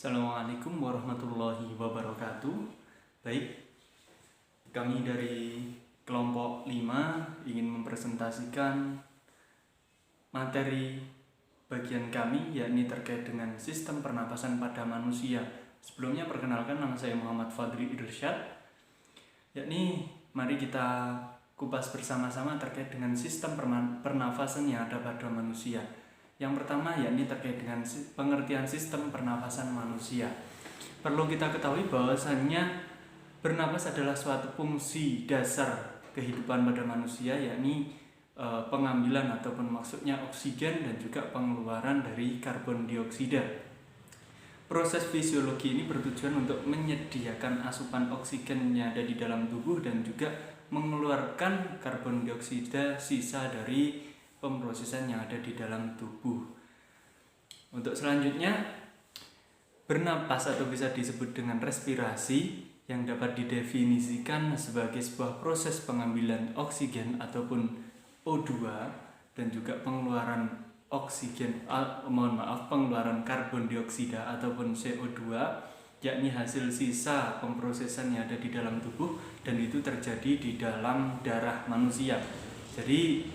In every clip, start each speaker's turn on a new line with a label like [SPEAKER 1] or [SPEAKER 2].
[SPEAKER 1] Assalamualaikum warahmatullahi wabarakatuh. Baik, kami dari kelompok 5 ingin mempresentasikan materi bagian kami, yakni terkait dengan sistem pernapasan pada manusia. Sebelumnya perkenalkan, nama saya Muhammad Fadri Irsyad. Yakni mari kita kupas bersama-sama terkait dengan sistem pernafasan yang ada pada manusia. Yang pertama yakni terkait dengan pengertian sistem pernafasan manusia. Perlu kita ketahui bahwasannya bernapas adalah suatu fungsi dasar kehidupan pada manusia, yakni pengambilan ataupun maksudnya oksigen dan juga pengeluaran dari karbon dioksida. Proses fisiologi ini bertujuan untuk menyediakan asupan oksigen yang ada di dalam tubuh dan juga mengeluarkan karbon dioksida sisa dari pemrosesan yang ada di dalam tubuh. Untuk selanjutnya, bernapas atau bisa disebut dengan respirasi yang dapat didefinisikan sebagai sebuah proses pengambilan oksigen ataupun O2 dan juga pengeluaran pengeluaran karbon dioksida ataupun CO2, yakni hasil sisa pemrosesan yang ada di dalam tubuh, dan itu terjadi di dalam darah manusia. Jadi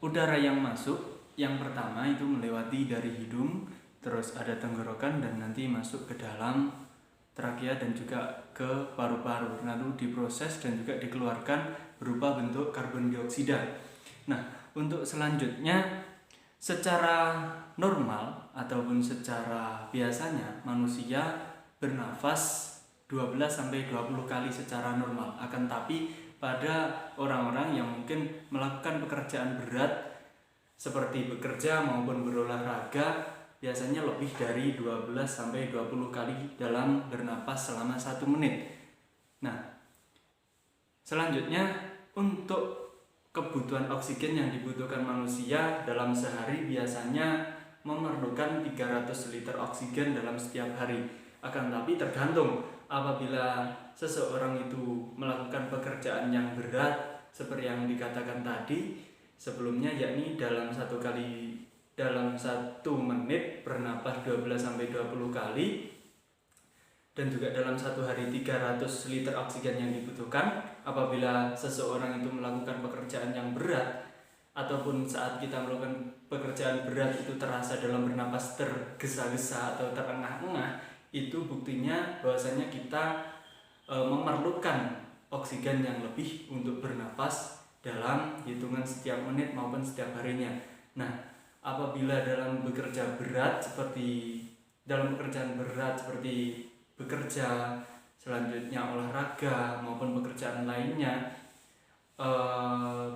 [SPEAKER 1] udara yang masuk yang pertama itu melewati dari hidung, terus ada tenggorokan dan nanti masuk ke dalam trakea dan juga ke paru-paru, lalu diproses dan juga dikeluarkan berupa bentuk karbon dioksida. Nah, untuk selanjutnya, secara normal ataupun secara biasanya manusia bernafas 12-20 kali secara normal. Akan tapi pada orang-orang yang mungkin melakukan pekerjaan berat seperti bekerja maupun berolahraga, biasanya lebih dari 12-20 kali dalam bernapas selama 1 menit. Nah, selanjutnya untuk kebutuhan oksigen yang dibutuhkan manusia dalam sehari biasanya memerlukan 300 liter oksigen dalam setiap hari. Akan tapi tergantung, apabila seseorang itu melakukan pekerjaan yang berat seperti yang dikatakan tadi sebelumnya, yakni dalam 1 menit bernapas 12-20 kali, dan juga dalam 1 hari 300 liter oksigen yang dibutuhkan. Apabila seseorang itu melakukan pekerjaan yang berat ataupun saat kita melakukan pekerjaan berat itu terasa dalam bernapas tergesa-gesa atau terengah-engah, itu buktinya bahwasanya kita memerlukan oksigen yang lebih untuk bernapas dalam hitungan setiap menit maupun setiap harinya. Nah, apabila dalam pekerjaan berat seperti bekerja, selanjutnya olahraga maupun pekerjaan lainnya,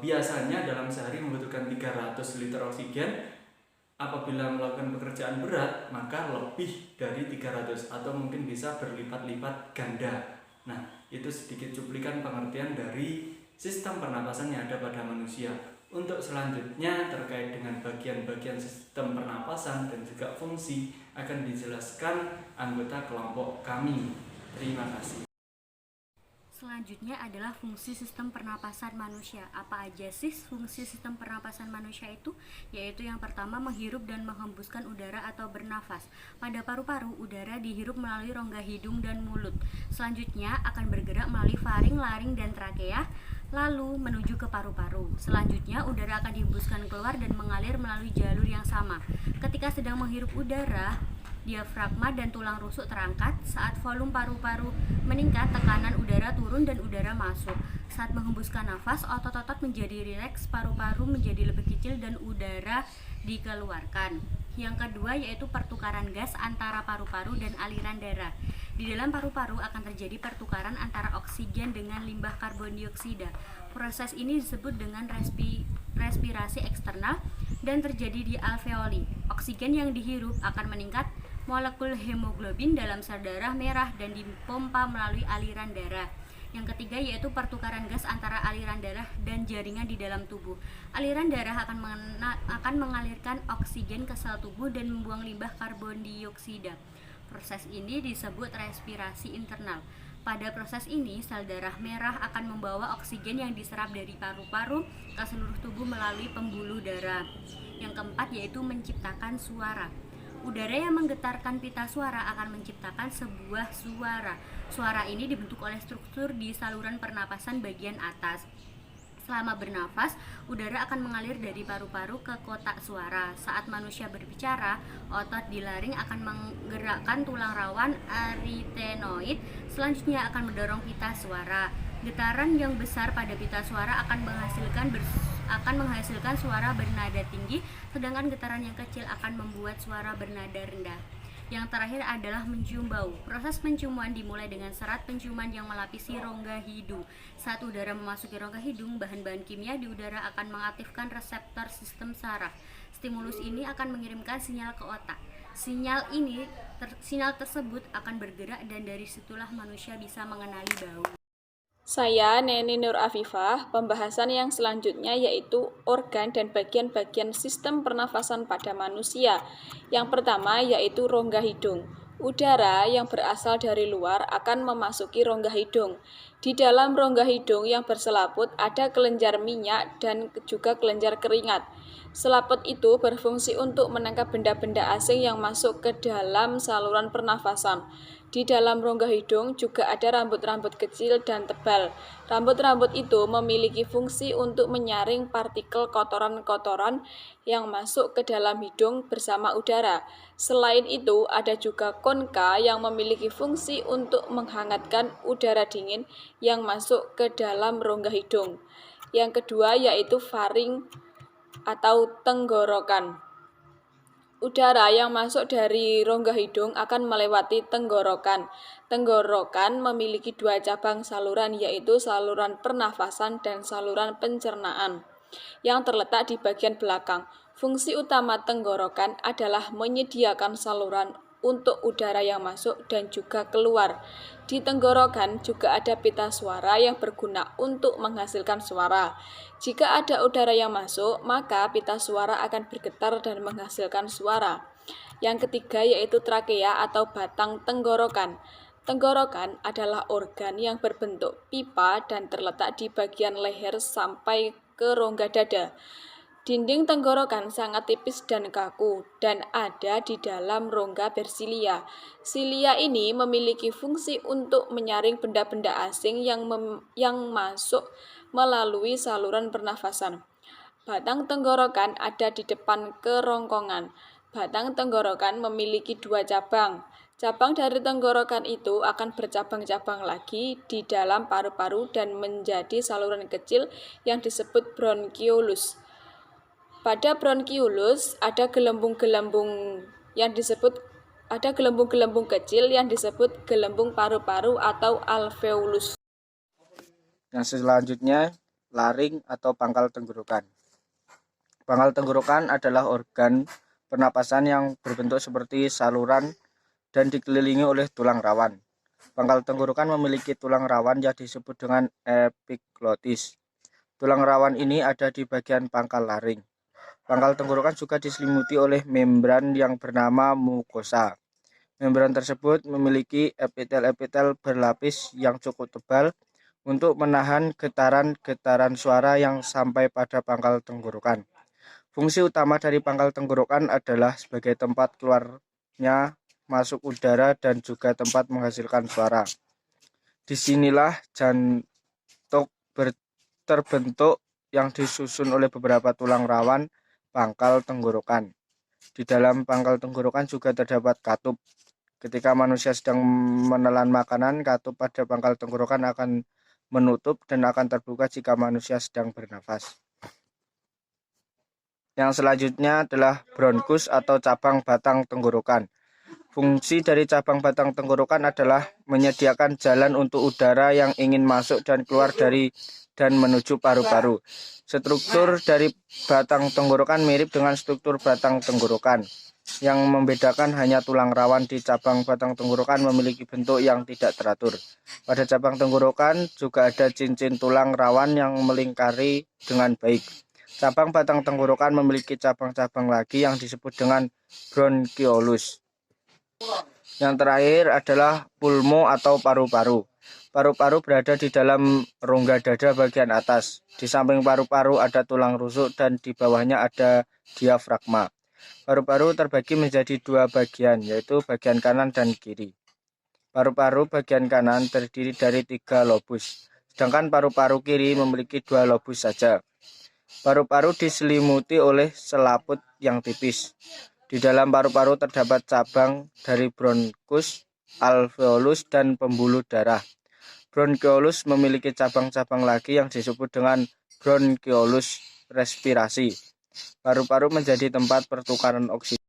[SPEAKER 1] biasanya dalam sehari membutuhkan 300 liter oksigen. Apabila melakukan pekerjaan berat, maka lebih dari 300 atau mungkin bisa berlipat-lipat ganda. Nah, itu sedikit cuplikan pengertian dari sistem pernapasan yang ada pada manusia. Untuk selanjutnya terkait dengan bagian-bagian sistem pernapasan dan juga fungsi akan dijelaskan anggota kelompok kami. Terima kasih.
[SPEAKER 2] Selanjutnya adalah fungsi sistem pernapasan manusia. Apa aja sih fungsi sistem pernapasan manusia itu? Yaitu yang pertama, menghirup dan menghembuskan udara atau bernafas. Pada paru-paru, udara dihirup melalui rongga hidung dan mulut. Selanjutnya akan bergerak melalui faring, laring, dan trakea, lalu menuju ke paru-paru. Selanjutnya udara akan dihembuskan keluar dan mengalir melalui jalur yang sama. Ketika sedang menghirup udara, diafragma dan tulang rusuk terangkat. Saat volume paru-paru meningkat, tekanan udara turun dan udara masuk. Saat menghembuskan nafas, otot-otot menjadi rileks, paru-paru menjadi lebih kecil dan udara dikeluarkan. Yang kedua yaitu pertukaran gas antara paru-paru dan aliran darah. Di dalam paru-paru akan terjadi pertukaran antara oksigen dengan limbah karbon dioksida. Proses ini disebut dengan respirasi eksternal dan terjadi di alveoli. Oksigen yang dihirup akan meningkat molekul hemoglobin dalam sel darah merah dan dipompa melalui aliran darah. Yang ketiga yaitu pertukaran gas antara aliran darah dan jaringan di dalam tubuh. Aliran darah akan mengalirkan oksigen ke sel tubuh dan membuang limbah karbon dioksida. Proses ini disebut respirasi internal. Pada proses ini, sel darah merah akan membawa oksigen yang diserap dari paru-paru ke seluruh tubuh melalui pembuluh darah. Yang keempat yaitu menciptakan suara. Udara yang menggetarkan pita suara akan menciptakan sebuah suara. Suara ini dibentuk oleh struktur di saluran pernapasan bagian atas. Selama bernafas, udara akan mengalir dari paru-paru ke kotak suara. Saat manusia berbicara, otot di laring akan menggerakkan tulang rawan arytenoid. Selanjutnya akan mendorong pita suara. Getaran yang besar pada pita suara akan menghasilkan suara bernada tinggi, sedangkan getaran yang kecil akan membuat suara bernada rendah. Yang terakhir adalah mencium bau. Proses penciuman dimulai dengan serat penciuman yang melapisi rongga hidung. Saat udara memasuki rongga hidung, bahan-bahan kimia di udara akan mengaktifkan reseptor sistem saraf. Stimulus ini akan mengirimkan sinyal ke otak. Sinyal tersebut akan bergerak dan dari situlah manusia bisa mengenali bau.
[SPEAKER 3] Saya Neni Nur Afifah. Pembahasan yang selanjutnya yaitu organ dan bagian-bagian sistem pernafasan pada manusia. Yang pertama yaitu rongga hidung. Udara yang berasal dari luar akan memasuki rongga hidung. Di dalam rongga hidung yang berselaput ada kelenjar minyak dan juga kelenjar keringat. Selaput itu berfungsi untuk menangkap benda-benda asing yang masuk ke dalam saluran pernafasan. Di dalam rongga hidung juga ada rambut-rambut kecil dan tebal. Rambut-rambut itu memiliki fungsi untuk menyaring partikel kotoran-kotoran yang masuk ke dalam hidung bersama udara. Selain itu, ada juga konka yang memiliki fungsi untuk menghangatkan udara dingin yang masuk ke dalam rongga hidung. Yang kedua yaitu faring atau tenggorokan. Udara yang masuk dari rongga hidung akan melewati tenggorokan. Tenggorokan memiliki dua cabang saluran, yaitu saluran pernafasan dan saluran pencernaan, yang terletak di bagian belakang. Fungsi utama tenggorokan adalah menyediakan saluran untuk udara yang masuk dan juga keluar. Di tenggorokan juga ada pita suara yang berguna untuk menghasilkan suara. Jika ada udara yang masuk, maka pita suara akan bergetar dan menghasilkan suara. Yang ketiga yaitu trakea atau batang tenggorokan. Tenggorokan adalah organ yang berbentuk pipa dan terletak di bagian leher sampai ke rongga dada. Dinding tenggorokan sangat tipis dan kaku dan ada di dalam rongga bersilia. Silia ini memiliki fungsi untuk menyaring benda-benda asing yang masuk melalui saluran pernafasan. Batang tenggorokan ada di depan kerongkongan. Batang tenggorokan memiliki dua cabang. Cabang dari tenggorokan itu akan bercabang-cabang lagi di dalam paru-paru dan menjadi saluran kecil yang disebut bronkiolus. Pada bronkiolus ada gelembung-gelembung kecil yang disebut gelembung paru-paru atau alveolus.
[SPEAKER 4] Yang selanjutnya, laring atau pangkal tenggorokan. Pangkal tenggorokan adalah organ pernapasan yang berbentuk seperti saluran dan dikelilingi oleh tulang rawan. Pangkal tenggorokan memiliki tulang rawan yang disebut dengan epiglotis. Tulang rawan ini ada di bagian pangkal laring. Pangkal tenggorokan juga diselimuti oleh membran yang bernama mukosa. Membran tersebut memiliki epitel-epitel berlapis yang cukup tebal untuk menahan getaran-getaran suara yang sampai pada pangkal tenggorokan. Fungsi utama dari pangkal tenggorokan adalah sebagai tempat keluarnya masuk udara dan juga tempat menghasilkan suara. Disinilah jantung terbentuk yang disusun oleh beberapa tulang rawan pangkal tenggorokan. Di dalam pangkal tenggorokan juga terdapat katup. Ketika manusia sedang menelan makanan, katup pada pangkal tenggorokan akan menutup dan akan terbuka jika manusia sedang bernafas. Yang selanjutnya adalah bronkus atau cabang batang tenggorokan. Fungsi dari cabang batang tenggorokan adalah menyediakan jalan untuk udara yang ingin masuk dan keluar dari dan menuju paru-paru. Struktur dari batang tenggorokan mirip dengan struktur batang tenggorokan. Yang membedakan hanya tulang rawan di cabang batang tenggorokan memiliki bentuk yang tidak teratur. Pada cabang tenggorokan juga ada cincin tulang rawan yang melingkari dengan baik. Cabang batang tenggorokan memiliki cabang-cabang lagi yang disebut dengan bronkiolus. Yang terakhir adalah pulmo atau paru-paru. Paru-paru berada di dalam rongga dada bagian atas. Di samping paru-paru ada tulang rusuk dan di bawahnya ada diafragma. Paru-paru terbagi menjadi dua bagian, yaitu bagian kanan dan kiri. Paru-paru bagian kanan terdiri dari 3 lobus, sedangkan paru-paru kiri memiliki 2 lobus saja. Paru-paru diselimuti oleh selaput yang tipis. Di dalam paru-paru terdapat cabang dari bronkus, alveolus, dan pembuluh darah. Bronkiolus memiliki cabang-cabang lagi yang disebut dengan bronkiolus respirasi. Paru-paru menjadi tempat pertukaran oksigen.